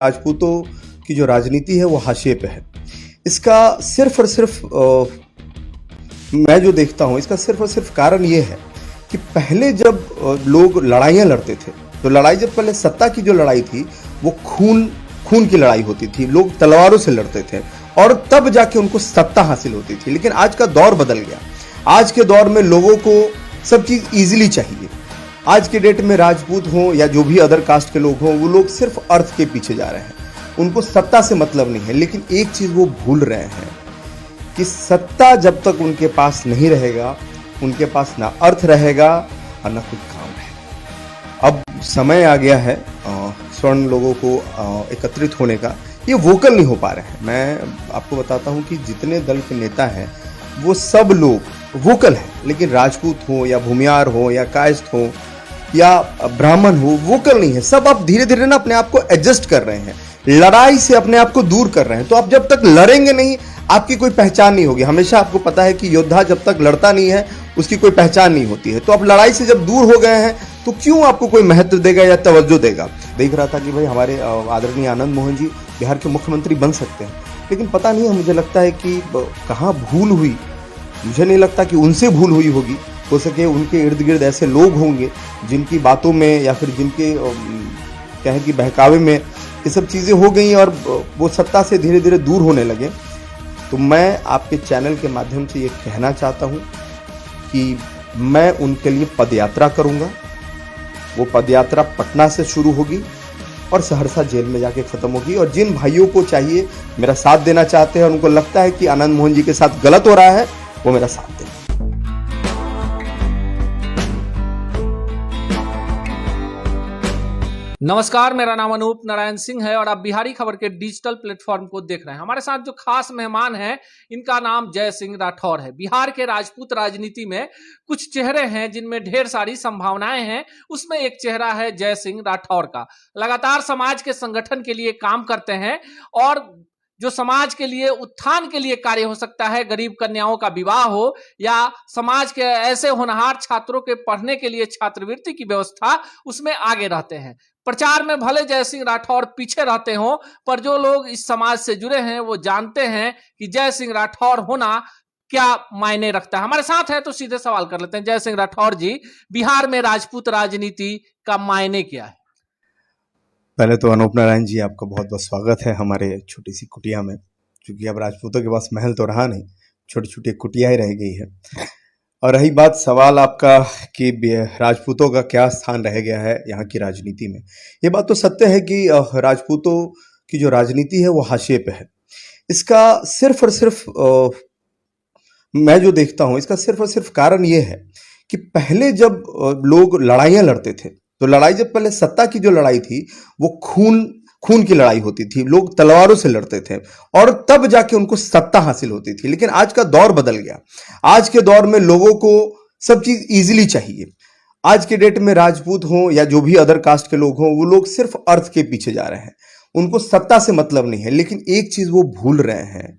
राजपूतों की जो राजनीति है वो हाशिए पे है। इसका सिर्फ और सिर्फ मैं जो देखता हूँ इसका सिर्फ और सिर्फ कारण ये है कि पहले जब लोग लड़ाइयाँ लड़ते थे तो लड़ाई जब पहले सत्ता की जो लड़ाई थी वो खून खून की लड़ाई होती थी, लोग तलवारों से लड़ते थे और तब जाके उनको सत्ता हासिल होती थी। लेकिन आज का दौर बदल गया। आज के दौर में लोगों को सब चीज़ ईजिली चाहिए। आज के डेट में राजपूत हों या जो भी अदर कास्ट के लोग हों, वो लोग सिर्फ अर्थ के पीछे जा रहे हैं। उनको सत्ता से मतलब नहीं है। लेकिन एक चीज़ वो भूल रहे हैं कि सत्ता जब तक उनके पास नहीं रहेगा, उनके पास ना अर्थ रहेगा और ना कुछ काम रहेगा। अब समय आ गया है स्वर्ण लोगों को एकत्रित होने का। ये वोकल नहीं हो पा रहे हैं। मैं आपको बताता हूँ कि जितने दल के नेता हैं वो सब लोग वोकल हैं, लेकिन राजपूत हो या भूमियार हो या कायस्थ हो या ब्राह्मण हो, वोकल नहीं है। सब आप धीरे धीरे ना अपने आप को एडजस्ट कर रहे हैं, लड़ाई से अपने आप को दूर कर रहे हैं। तो आप जब तक लड़ेंगे नहीं, आपकी कोई पहचान नहीं होगी। हमेशा आपको पता है कि योद्धा जब तक लड़ता नहीं है उसकी कोई पहचान नहीं होती है। तो आप लड़ाई से जब दूर हो गए हैं तो क्यों आपको कोई महत्व देगा या तवज्जो देगा। देख रहा था कि भाई हमारे आदरणीय आनंद मोहन जी बिहार के मुख्यमंत्री बन सकते हैं, लेकिन पता नहीं है, मुझे लगता है कि कहाँ भूल हुई। मुझे नहीं लगता कि उनसे भूल हुई होगी। हो सके उनके इर्द गिर्द ऐसे लोग होंगे जिनकी बातों में या फिर जिनके कहें कि बहकावे में ये सब चीज़ें हो गई और वो सत्ता से धीरे धीरे दूर होने लगे। तो मैं आपके चैनल के माध्यम से ये कहना चाहता हूँ कि मैं उनके लिए पदयात्रा करूँगा। वो पदयात्रा पटना से शुरू होगी और सहरसा जेल में जाके ख़त्म होगी। और जिन भाइयों को चाहिए मेरा साथ देना चाहते हैं और उनको लगता है कि आनंद मोहन जी के साथ गलत हो रहा है, वो मेरा साथ दें। नमस्कार, मेरा नाम अनूप नारायण सिंह है और आप बिहारी खबर के डिजिटल प्लेटफॉर्म को देख रहे हैं। हमारे साथ जो खास मेहमान हैं, इनका नाम जय सिंह राठौर है। बिहार के राजपूत राजनीति में कुछ चेहरे हैं जिनमें ढेर सारी संभावनाएं हैं। उसमें एक चेहरा है जय सिंह राठौर का। लगातार समाज के संगठन के लिए काम करते हैं और जो समाज के लिए उत्थान के लिए कार्य हो सकता है, गरीब कन्याओं का विवाह हो या समाज के ऐसे होनहार छात्रों के पढ़ने के लिए छात्रवृत्ति की व्यवस्था, उसमें आगे रहते हैं। प्रचार में भले जय सिंह राठौर पीछे रहते हों, पर जो लोग इस समाज से जुड़े हैं वो जानते हैं कि जय सिंह राठौर होना क्या मायने रखता है। हमारे साथ है तो सीधे सवाल कर लेते हैं। जय सिंह राठौर जी, बिहार में राजपूत राजनीति का मायने क्या है? पहले तो अनूप नारायण जी, आपका बहुत बहुत स्वागत है हमारे छोटी सी कुटिया में। क्योंकि अब राजपूतों के पास महल तो रहा नहीं, छोटी छोटी कुटिया ही रह गई है। और रही बात सवाल आपका कि राजपूतों का क्या स्थान रह गया है यहाँ की राजनीति में, ये बात तो सत्य है कि राजपूतों की जो राजनीति है वो हाशिए पे है। इसका सिर्फ और सिर्फ मैं जो देखता हूँ इसका सिर्फ और सिर्फ कारण ये है कि पहले जब लोग लड़ाइयाँ लड़ते थे तो लड़ाई जब पहले सत्ता की जो लड़ाई थी वो खून की लड़ाई होती थी, लोग तलवारों से लड़ते थे और तब जाके उनको सत्ता हासिल होती थी। लेकिन आज का दौर बदल गया। आज के दौर में लोगों को सब चीज ईजिली चाहिए। आज के डेट में राजपूत हों या जो भी अदर कास्ट के लोग हों, वो लोग सिर्फ अर्थ के पीछे जा रहे हैं। उनको सत्ता से मतलब नहीं है। लेकिन एक चीज वो भूल रहे हैं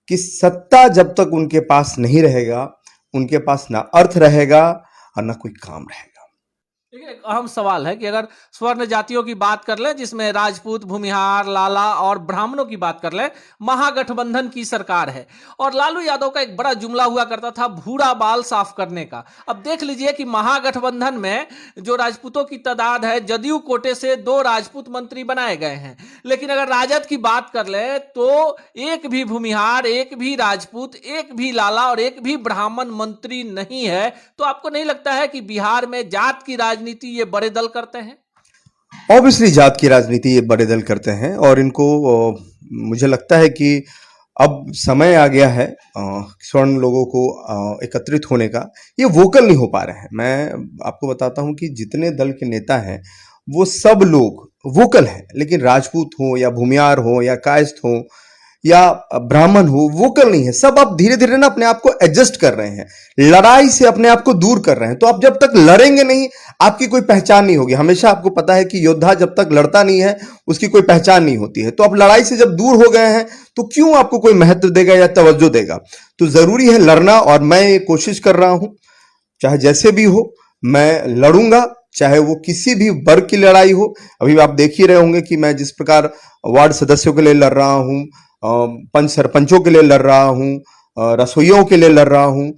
कि सत्ता जब तक उनके पास नहीं रहेगा, उनके पास ना अर्थ रहेगा और ना कोई काम रहेगा। एक अहम सवाल है कि अगर स्वर्ण जातियों की बात कर ले, जिसमें राजपूत, भूमिहार, लाला और ब्राह्मणों की बात कर ले, महागठबंधन की सरकार है और लालू यादव का एक बड़ा जुमला हुआ करता था भूरा बाल साफ करने का। अब देख लीजिए कि महागठबंधन में जो राजपूतों की तादाद है, जदयू कोटे से 2 राजपूत मंत्री बनाए गए हैं। लेकिन अगर राजद की बात कर ले तो एक भी भूमिहार, एक भी राजपूत, एक भी लाला और एक भी ब्राह्मण मंत्री नहीं है। तो आपको नहीं लगता है कि बिहार में जात की राजनीति ये बड़े दल करते हैं? ऑब्वियसली जात की राजनीति ये बड़े दल करते हैं और इनको मुझे लगता है कि अब समय आ गया है स्वर्ण लोगों को एकत्रित होने का। ये वोकल नहीं हो पा रहे हैं। मैं आपको बताता हूँ कि जितने दल के नेता हैं वो सब लोग वोकल हैं, लेकिन राजपूत हो या भूमियार हो या कायस्थ हो या ब्राह्मण हो, वोकल नहीं है। सब आप धीरे धीरे ना अपने आप को एडजस्ट कर रहे हैं, लड़ाई से अपने आप को दूर कर रहे हैं। तो आप जब तक लड़ेंगे नहीं, आपकी कोई पहचान नहीं होगी। हमेशा आपको पता है कि योद्धा जब तक लड़ता नहीं है उसकी कोई पहचान नहीं होती है। तो आप लड़ाई से जब दूर हो गए हैं तो क्यों आपको कोई महत्व देगा या तवज्जो देगा। तो जरूरी है लड़ना और मैं ये कोशिश कर रहा हूं, चाहे जैसे भी हो मैं लड़ूंगा। चाहे वो किसी भी वर्ग की लड़ाई हो। अभी आप देख ही रहे होंगे कि मैं जिस प्रकार वार्ड सदस्यों के लिए लड़ रहा हूँ, पंच सरपंचों के लिए लड़ रहा हूँ, रसोइयों के लिए लड़ रहा हूँ।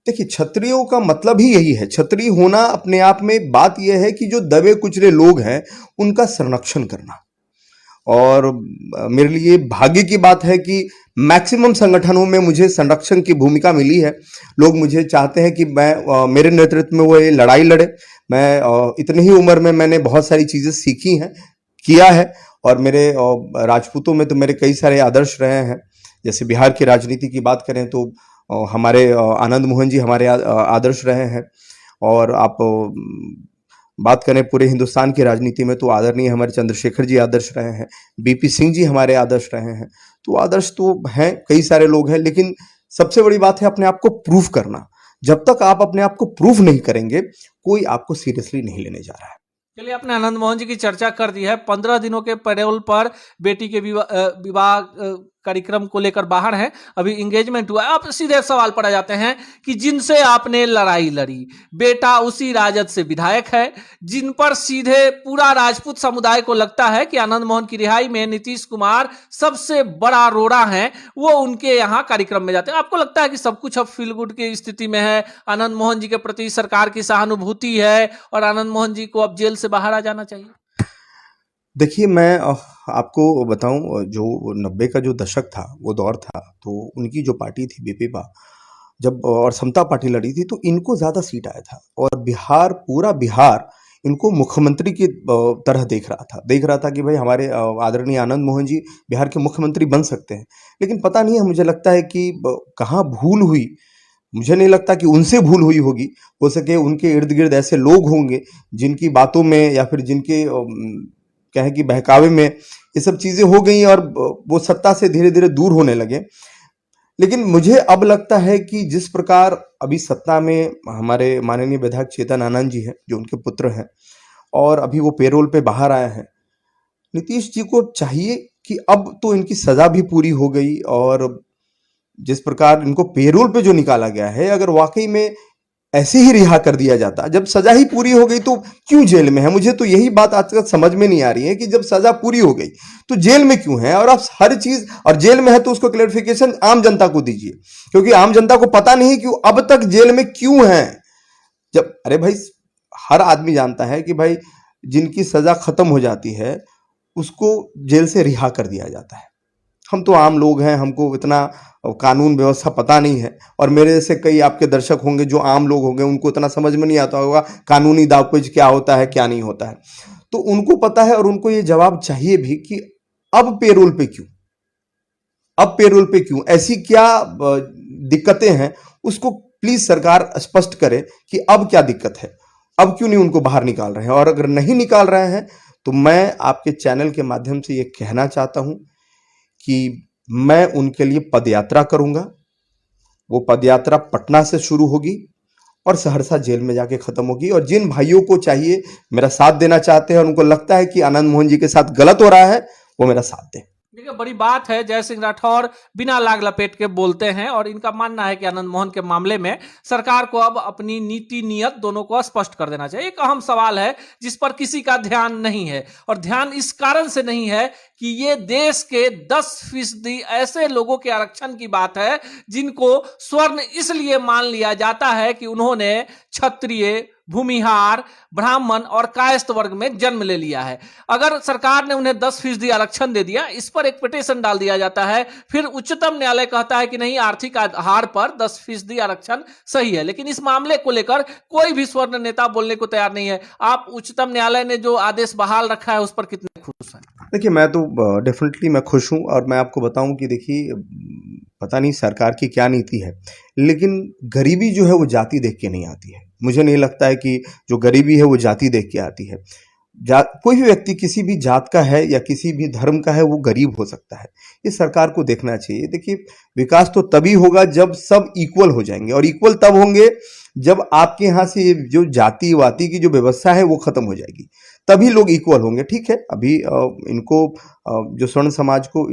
देखिए, क्षत्रियों का मतलब ही यही है। क्षत्रिय होना अपने आप में बात यह है कि जो दबे कुचले लोग हैं उनका संरक्षण करना। और मेरे लिए भाग्य की बात है कि मैक्सिमम संगठनों में मुझे संरक्षण की भूमिका मिली है। लोग मुझे चाहते हैं कि मैं मेरे नेतृत्व में वो ये लड़ाई लड़े। मैं इतनी ही उम्र में मैंने बहुत सारी चीजें सीखी हैं, किया है। और मेरे राजपूतों में तो मेरे कई सारे आदर्श रहे हैं। जैसे बिहार की राजनीति की बात करें तो हमारे आनंद मोहन जी हमारे आदर्श रहे हैं। और आप बात करें पूरे हिंदुस्तान की राजनीति में तो आदरणीय हमारे चंद्रशेखर जी आदर्श रहे हैं, बीपी सिंह जी हमारे आदर्श रहे हैं। तो आदर्श तो हैं, कई सारे लोग हैं, लेकिन सबसे बड़ी बात है अपने आप को प्रूफ करना। जब तक आप अपने आप को प्रूफ नहीं करेंगे, कोई आपको सीरियसली नहीं लेने जा रहा है। चलिए, आपने आनंद मोहन जी की चर्चा कर दी है। 15 दिनों के पैरोल पर बेटी के विवाह कार्यक्रम को लेकर बाहर हैं, अभी एंगेजमेंट हुआ है। अब सीधे सवाल पर आ जाते हैं कि जिनसे आपने लड़ाई लड़ी, बेटा उसी राजद से विधायक है, जिन पर सीधे पूरा राजपूत समुदाय को लगता है कि आनंद मोहन की रिहाई में नीतीश कुमार सबसे बड़ा रोड़ा है, वो उनके यहाँ कार्यक्रम में जाते हैं। आपको लगता है कि सब कुछ अब फील गुड की स्थिति में है, आनंद मोहन जी के प्रति सरकार की सहानुभूति है और आनंद मोहन जी को अब जेल से बाहर आ जाना चाहिए? देखिए, मैं आपको बताऊं, जो 90 का जो दशक था, वो दौर था, तो उनकी जो पार्टी थी बीपीपा, जब और समता पार्टी लड़ी थी तो इनको ज्यादा सीट आया था। और बिहार, पूरा बिहार इनको मुख्यमंत्री की तरह देख रहा था कि भाई हमारे आदरणीय आनंद मोहन जी बिहार के मुख्यमंत्री बन सकते हैं। लेकिन पता नहीं है, मुझे लगता है कि कहाँ भूल हुई। मुझे नहीं लगता कि उनसे भूल हुई होगी। हो सके उनके इर्द गिर्द ऐसे लोग होंगे जिनकी बातों में या फिर जिनके कहें कि बहकावे में ये सब चीजें हो गई और वो सत्ता से धीरे धीरे दूर होने लगे। लेकिन मुझे अब लगता है कि जिस प्रकार अभी सत्ता में हमारे माननीय विधायक चेतन आनंद जी हैं, जो उनके पुत्र हैं, और अभी वो पेरोल पे बाहर आए हैं, नीतीश जी को चाहिए कि अब तो इनकी सजा भी पूरी हो गई। और जिस प्रकार इनको पेरोल पे जो निकाला गया है, अगर वाकई में ऐसे ही रिहा कर दिया जाता, जब सजा ही पूरी हो गई तो क्यों जेल में है? मुझे तो यही बात आज तक समझ में नहीं आ रही है कि जब सजा पूरी हो गई तो जेल में क्यों है? और आप हर चीज, और जेल में है तो उसको क्लैरिफिकेशन आम जनता को दीजिए, क्योंकि आम जनता को पता नहीं कि अब तक जेल में क्यों है। जब, अरे भाई, हर आदमी जानता है कि भाई जिनकी सजा खत्म हो जाती है उसको जेल से रिहा कर दिया जाता है। हम तो आम लोग हैं, हमको इतना कानून व्यवस्था पता नहीं है। और मेरे जैसे कई आपके दर्शक होंगे जो आम लोग होंगे, उनको इतना समझ में नहीं आता होगा कानूनी दावपेच क्या होता है, क्या नहीं होता है। तो उनको पता है और उनको ये जवाब चाहिए भी कि अब पेरोल पे क्यों, अब पेरोल पे क्यों, ऐसी क्या दिक्कतें हैं, उसको प्लीज सरकार स्पष्ट करे कि अब क्या दिक्कत है, अब क्यों नहीं उनको बाहर निकाल रहे हैं। और अगर नहीं निकाल रहे हैं तो मैं आपके चैनल के माध्यम से ये कहना चाहता हूं कि मैं उनके लिए पदयात्रा करूंगा। वो पदयात्रा पटना से शुरू होगी और सहरसा जेल में जाके खत्म होगी। और जिन भाइयों को चाहिए, मेरा साथ देना चाहते हैं और उनको लगता है कि आनंद मोहन जी के साथ गलत हो रहा है, वो मेरा साथ दें। देखिए, बड़ी बात है, जय सिंह राठौर बिना लाग लपेट के बोलते हैं और इनका मानना है कि आनंद मोहन के मामले में सरकार को अब अपनी नीति नियत दोनों को स्पष्ट कर देना चाहिए। एक अहम सवाल है जिस पर किसी का ध्यान नहीं है, और ध्यान इस कारण से नहीं है कि ये देश के 10% ऐसे लोगों के आरक्षण की बात है जिनको स्वर्ण इसलिए मान लिया जाता है कि उन्होंने क्षत्रिय, भूमिहार, ब्राह्मण और कायस्थ वर्ग में जन्म ले लिया है। अगर सरकार ने उन्हें 10% आरक्षण दे दिया, इस पर एक पिटीशन डाल दिया जाता है, फिर उच्चतम न्यायालय कहता है कि नहीं, आर्थिक आधार पर 10% आरक्षण सही है। लेकिन इस मामले को लेकर कोई भी स्वर्ण नेता बोलने को तैयार नहीं है। आप उच्चतम न्यायालय ने जो आदेश बहाल रखा है उस पर कितने खुश हैं? देखिए, मैं तो डेफिनेटली मैं खुश हूं। और मैं आपको बताऊं कि देखिए, पता नहीं सरकार की क्या नीति है, लेकिन गरीबी जो है वो जाति देख के नहीं आती है। मुझे नहीं लगता है कि जो गरीबी है वो जाति देख के आती है। कोई भी व्यक्ति किसी भी जात का है या किसी भी धर्म का है, वो गरीब हो सकता है। ये सरकार को देखना चाहिए। देखिए, विकास तो तभी होगा जब सब इक्वल हो जाएंगे, और इक्वल तब होंगे जब आपके यहाँ से ये जो जाति वाति की जो व्यवस्था है वो खत्म हो जाएगी, तभी लोग इक्वल होंगे। ठीक है, अभी इनको जो स्वर्ण समाज को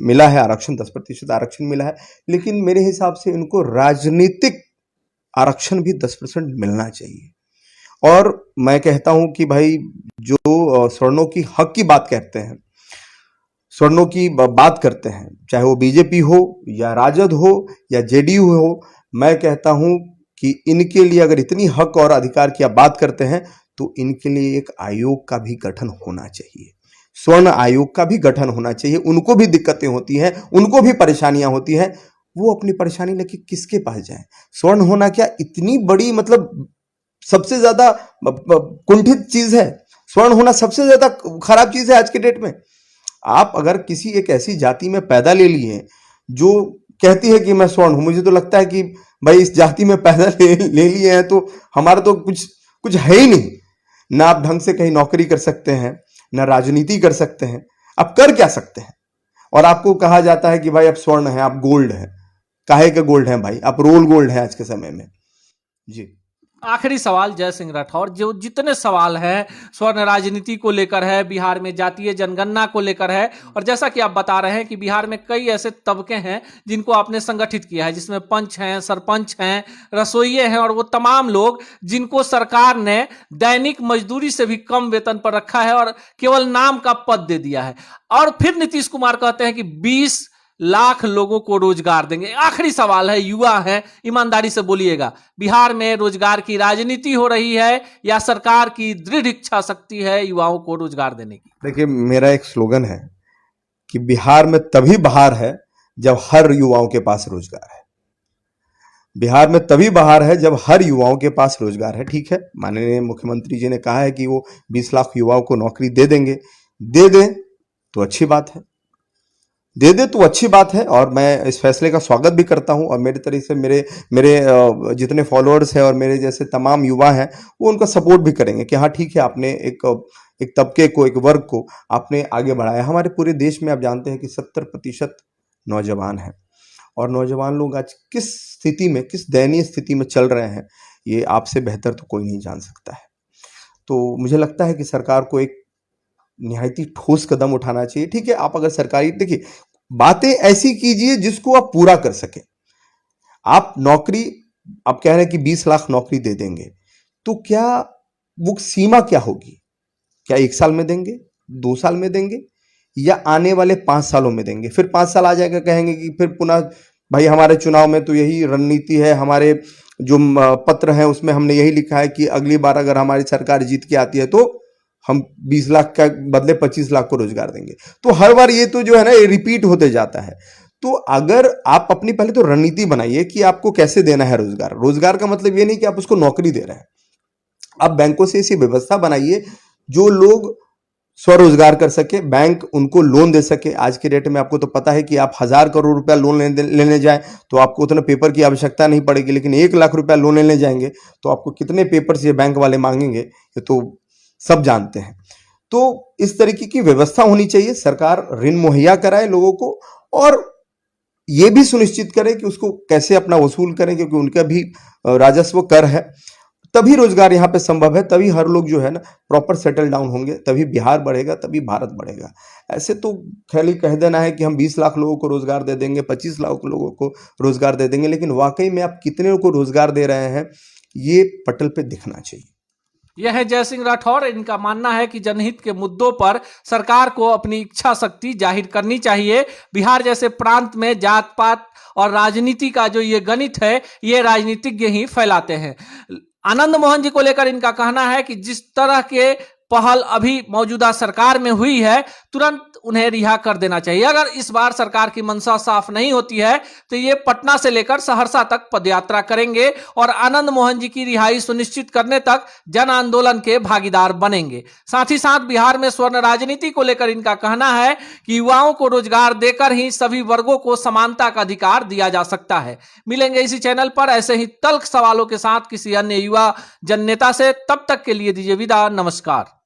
मिला है आरक्षण, 10% आरक्षण मिला है, लेकिन मेरे हिसाब से इनको राजनीतिक आरक्षण भी 10% मिलना चाहिए। और मैं कहता हूं कि भाई जो स्वर्णों की हक की बात कहते हैं, स्वर्णों की बात करते हैं, चाहे वो बीजेपी हो या राजद हो या जेडीयू हो, मैं कहता हूं कि इनके लिए अगर इतनी हक और अधिकार की आप बात करते हैं तो इनके लिए एक आयोग का भी गठन होना चाहिए, स्वर्ण आयोग का भी गठन होना चाहिए। उनको भी दिक्कतें होती हैं, उनको भी परेशानियां होती हैं, वो अपनी परेशानी लेके किसके पास जाए? स्वर्ण होना क्या इतनी बड़ी, मतलब सबसे ज्यादा कुंठित चीज है? स्वर्ण होना सबसे ज्यादा खराब चीज है आज के डेट में। आप अगर किसी एक ऐसी जाति में पैदा ले लिए जो कहती है कि मैं स्वर्ण हूं, मुझे तो लगता है कि भाई इस जाति में पैदा ले लिए हैं तो हमारा तो कुछ कुछ है ही नहीं। ना आप ढंग से कहीं नौकरी कर सकते हैं, ना राजनीति कर सकते हैं, आप कर क्या सकते हैं? और आपको कहा जाता है कि भाई आप स्वर्ण हैं, आप गोल्ड हैं। काहे का गोल्ड हैं भाई? आप रोल गोल्ड हैं आज के समय में। जी। आखिरी सवाल जय सिंह राठौर, जो जितने सवाल हैं स्वर्ण राजनीति को लेकर है, बिहार में जातीय जनगणना को लेकर है, और जैसा कि आप बता रहे हैं कि बिहार में कई ऐसे तबके हैं जिनको आपने संगठित किया है, जिसमें पंच हैं, सरपंच हैं, रसोइये हैं, और वो तमाम लोग जिनको सरकार ने दैनिक मजदूरी से भी कम वेतन पर रखा है और केवल नाम का पद दे दिया है। और फिर नीतीश कुमार कहते हैं कि 20 लाख लोगों को रोजगार देंगे। आखिरी सवाल है, युवा है, ईमानदारी से बोलिएगा, बिहार में रोजगार की राजनीति हो रही है या सरकार की दृढ़ इच्छा शक्ति है युवाओं को रोजगार देने की? देखिए, मेरा एक स्लोगन है कि बिहार में तभी बहार है जब हर युवाओं के पास रोजगार है। बिहार में तभी बहार है जब हर युवाओं के पास रोजगार है। ठीक है, माननीय मुख्यमंत्री जी ने कहा है कि वो 20 लाख युवाओं को नौकरी दे देंगे। दे दें तो अच्छी बात है, दे दे तो अच्छी बात है, और मैं इस फैसले का स्वागत भी करता हूं। और मेरे तरह से मेरे मेरे जितने फॉलोअर्स हैं और मेरे जैसे तमाम युवा हैं वो उनका सपोर्ट भी करेंगे कि हाँ ठीक है, आपने एक तबके को, एक वर्ग को आपने आगे बढ़ाया। हमारे पूरे देश में आप जानते हैं कि 70% नौजवान हैं, और नौजवान लोग आज किस स्थिति में, किस दयनीय स्थिति में चल रहे हैं, ये आपसे बेहतर तो कोई नहीं जान सकता है। तो मुझे लगता है कि सरकार को एक निहायत ही ठोस कदम उठाना चाहिए। ठीक है, आप अगर सरकारी, देखिए, बातें ऐसी कीजिए जिसको आप पूरा कर सके। आप नौकरी, आप कह रहे हैं कि 20 लाख नौकरी दे देंगे, तो क्या वो सीमा क्या होगी? क्या 1 साल में देंगे, 2 साल में देंगे, या आने वाले 5 सालों में देंगे? फिर 5 साल आ जाएगा, कहेंगे कि फिर पुनः भाई हमारे चुनाव में तो यही रणनीति है, हमारे जो पत्र हैं उसमें हमने यही लिखा है कि अगली बार अगर हमारी सरकार जीत के आती है तो हम 20 लाख का बदले 25 लाख को रोजगार देंगे। तो हर बार ये तो जो है ना, ये रिपीट होते जाता है। तो अगर आप अपनी पहले तो रणनीति बनाइए कि आपको कैसे देना है रोजगार। रोजगार का मतलब ये नहीं कि आप उसको नौकरी दे रहे हैं। आप बैंकों से ऐसी व्यवस्था बनाइए जो लोग स्वरोजगार कर सके, बैंक उनको लोन दे सके। आज के डेट में आपको तो पता है कि आप 1000 करोड़ रुपया लोन लेने जाएं तो आपको उतना पेपर की आवश्यकता नहीं पड़ेगी, लेकिन 1 लाख रुपया लोन लेने जाएंगे तो आपको कितने पेपर ये बैंक वाले मांगेंगे, ये तो सब जानते हैं। तो इस तरीके की व्यवस्था होनी चाहिए, सरकार ऋण मुहैया कराए लोगों को, और ये भी सुनिश्चित करे कि उसको कैसे अपना वसूल करें, क्योंकि उनका भी राजस्व कर है। तभी रोजगार यहाँ पे संभव है, तभी हर लोग जो है ना प्रॉपर सेटल डाउन होंगे, तभी बिहार बढ़ेगा, तभी भारत बढ़ेगा। ऐसे तो खाली कह देना है कि हम 20 लाख लोगों को रोजगार दे देंगे, 25 लाख लोगों को रोजगार दे देंगे, लेकिन वाकई में आप कितने को रोजगार दे रहे हैं ये पटल पे दिखना चाहिए। यह है जय सिंह राठौर। इनका मानना है कि जनहित के मुद्दों पर सरकार को अपनी इच्छा शक्ति जाहिर करनी चाहिए। बिहार जैसे प्रांत में जात पात और राजनीति का जो ये गणित है, ये राजनीतिज्ञ ही फैलाते हैं। आनंद मोहन जी को लेकर इनका कहना है कि जिस तरह के पहल अभी मौजूदा सरकार में हुई है, तुरंत उन्हें रिहा कर देना चाहिए। अगर इस बार सरकार की मंशा साफ नहीं होती है तो ये पटना से लेकर सहरसा तक पदयात्रा करेंगे और आनंद मोहन जी की रिहाई सुनिश्चित करने तक जन आंदोलन के भागीदार बनेंगे। साथ ही साथ बिहार में स्वर्ण राजनीति को लेकर इनका कहना है कि युवाओं को रोजगार देकर ही सभी वर्गों को समानता का अधिकार दिया जा सकता है। मिलेंगे इसी चैनल पर ऐसे ही तल्ख सवालों के साथ किसी अन्य युवा जननेता से। तब तक के लिए दीजिए विदा। नमस्कार।